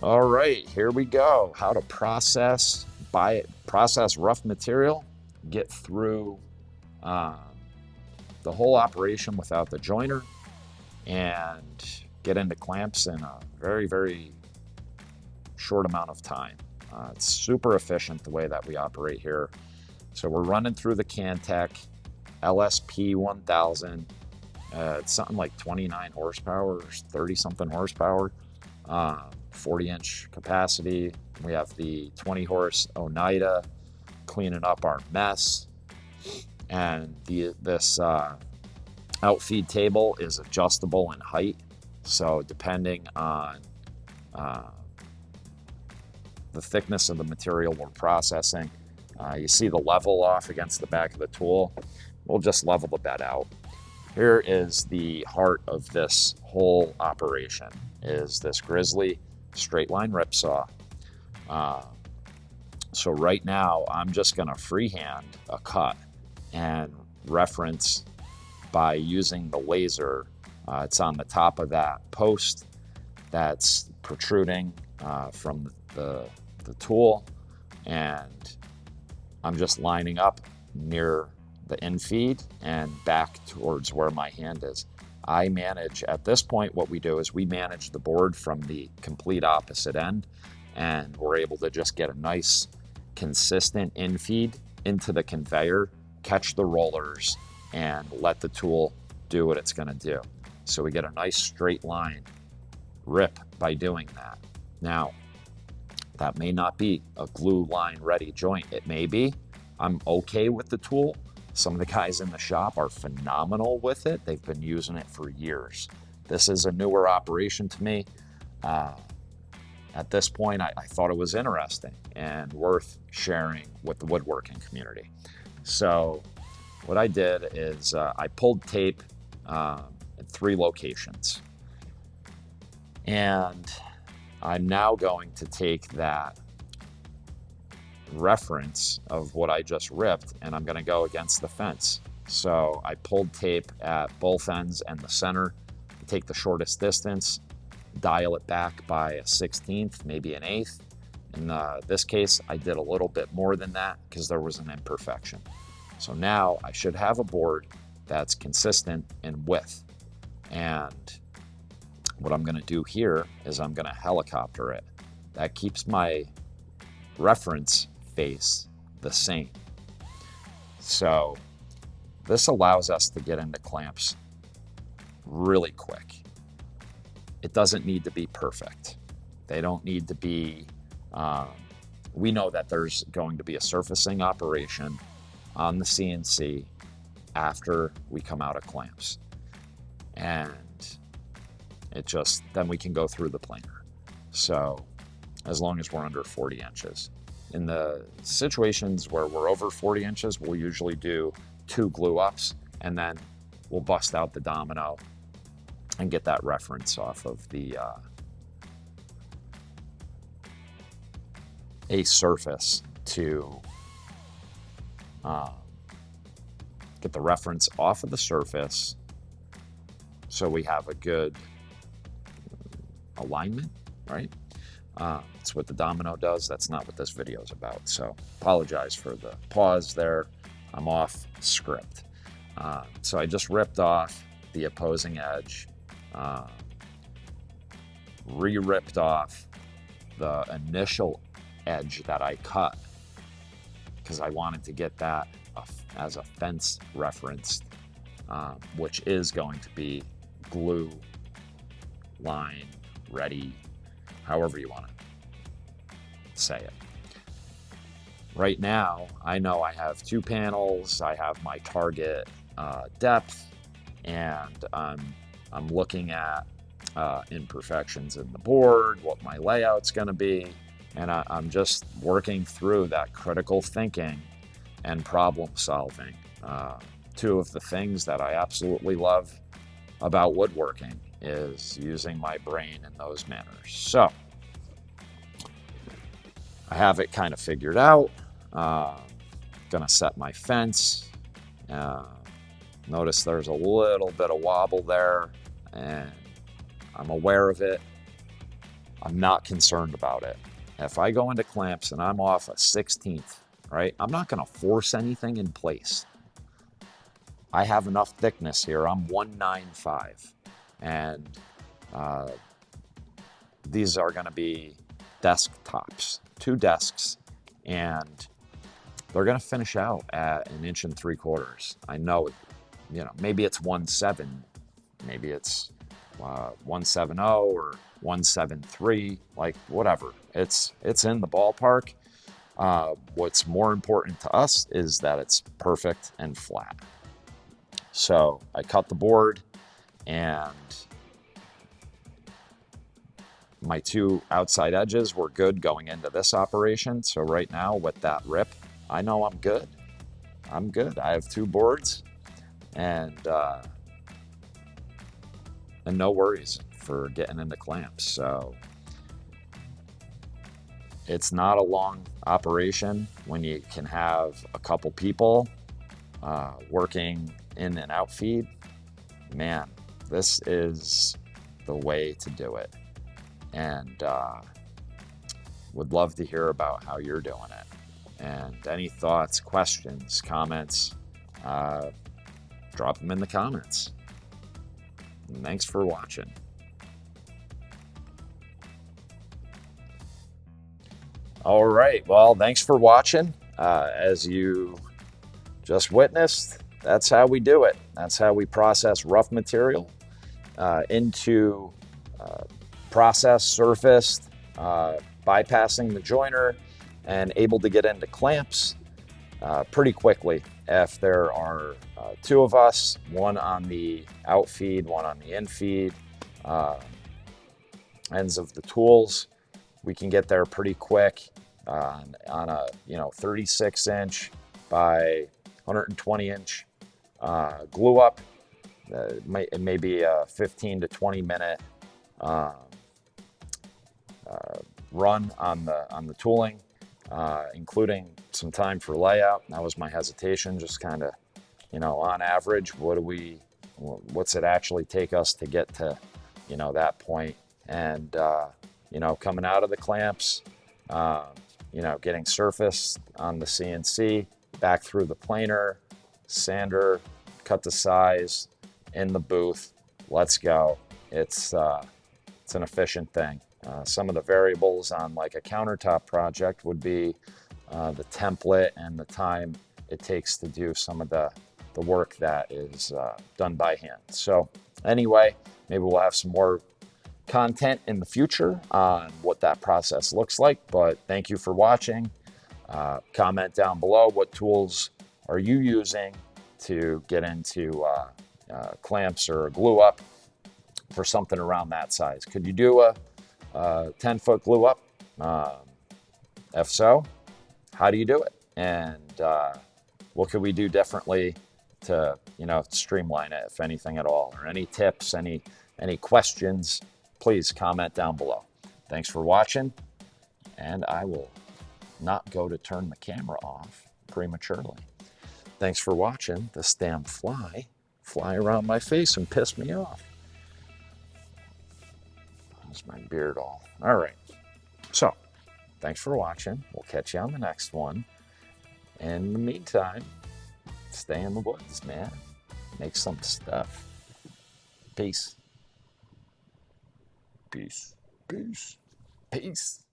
All right, here we go. How to process rough material, get through um, the whole operation without the joiner, and get into clamps in a very, very short amount of time. It's super efficient the way that we operate here. So we're running through the Cantech LSP 1000. It's something like 29 horsepower, 30 something horsepower, 40-inch capacity. We have the 20 horse Oneida cleaning up our mess. And this outfeed table is adjustable in height. So depending on the thickness of the material we're processing, you see the level off against the back of the tool. We'll just level the bed out. Here is the heart of this whole operation, is this Grizzly straight line rip saw. So right now I'm just gonna freehand a cut and reference by using the laser. It's on the top of that post that's protruding from the tool, and I'm just lining up near the infeed and back towards where my hand is. I manage, at this point, what we do is we manage the board from the complete opposite end, and we're able to just get a nice consistent infeed into the conveyor, catch the rollers, and let the tool do what it's gonna do. So we get a nice straight line rip by doing that. Now, that may not be a glue line ready joint. It may be. I'm okay with the tool. Some of the guys in the shop are phenomenal with it. They've been using it for years. This is a newer operation to me. At this point, I thought it was interesting and worth sharing with the woodworking community. So what I did is I pulled tape in 3 locations. And I'm now going to take that reference of what I just ripped, and I'm going to go against the fence. So I pulled tape at both ends and the center, take the shortest distance, dial it back by a 16th, maybe an 1/8. In this case, I did a little bit more than that because there was an imperfection. So now I should have a board that's consistent in width. And what I'm going to do here is I'm going to helicopter it. That keeps my reference face the same. So this allows us to get into clamps really quick. It doesn't need to be perfect. They don't need to be, we know that there's going to be a surfacing operation on the CNC after we come out of clamps. And then we can go through the planer. So as long as we're under 40 inches. In the situations where we're over 40 inches, we'll usually do 2 glue ups, and then we'll bust out the domino and get that reference off of the a surface to get the reference off of the surface so we have a good alignment, right? It's what the domino does. That's not what this video is about. So apologize for the pause there. I'm off script. So I just ripped off the opposing edge, re-ripped off the initial edge that I cut because I wanted to get that as a fence reference, which is going to be glue line ready, however you want to say it. Right now, I know I have 2 panels, I have my target depth, and I'm looking at imperfections in the board, what my layout's going to be, and I'm just working through that critical thinking and problem solving. 2 of the things that I absolutely love about woodworking is using my brain in those manners. So I have it kind of figured out. Gonna set my fence. Notice there's a little bit of wobble there, and I'm aware of it. I'm not concerned about it. If I go into clamps and I'm off a 16th, right, I'm not going to force anything in place. I have enough thickness here. I'm 195, and these are going to be desktops, 2 desks, and they're going to finish out at 1.75 inches. I know, maybe it's 1.7, maybe it's 1.70 or 1.73, like whatever. It's in the ballpark. What's more important to us is that it's perfect and flat. So I cut the board, and my 2 outside edges were good going into this operation. So right now with that rip, I know I'm good. I'm good. I have 2 boards, and no worries for getting into clamps. So it's not a long operation when you can have a couple people working in and out feed. Man, this is the way to do it. And would love to hear about how you're doing it. And any thoughts, questions, comments, drop them in the comments. And thanks for watching. All right, well, thanks for watching. As you just witnessed, that's how we do it. That's how we process rough material into processed, surfaced, bypassing the joiner, and able to get into clamps pretty quickly. If there are 2 of us, one on the out feed, one on the in feed, ends of the tools, we can get there pretty quick on a 36-inch by 120-inch glue up. It may be a 15 to 20 minute run on the tooling, including some time for layout. That was my hesitation, just kind of, on average, what's it actually take us to get to, that point? And, coming out of the clamps, getting surfaced on the CNC, back through the planer, sander, cut to size, in the booth, let's go. It's an efficient thing. Some of the variables on like a countertop project would be the template and the time it takes to do some of the work that is done by hand. So anyway, maybe we'll have some more content in the future on what that process looks like, but thank you for watching. Comment down below, what tools are you using to get into clamps or glue up for something around that size? Could you do a 10-foot glue up? If so, how do you do it? And what could we do differently to streamline it, if anything at all? Or any tips, any questions, please comment down below. Thanks for watching, and I will not go to turn the camera off prematurely. Thanks for watching this damn fly around my face and piss me off. That's my beard all. All right. So, thanks for watching. We'll catch you on the next one. In the meantime, stay in the woods, man. Make some stuff. Peace. Peace. Peace. Peace.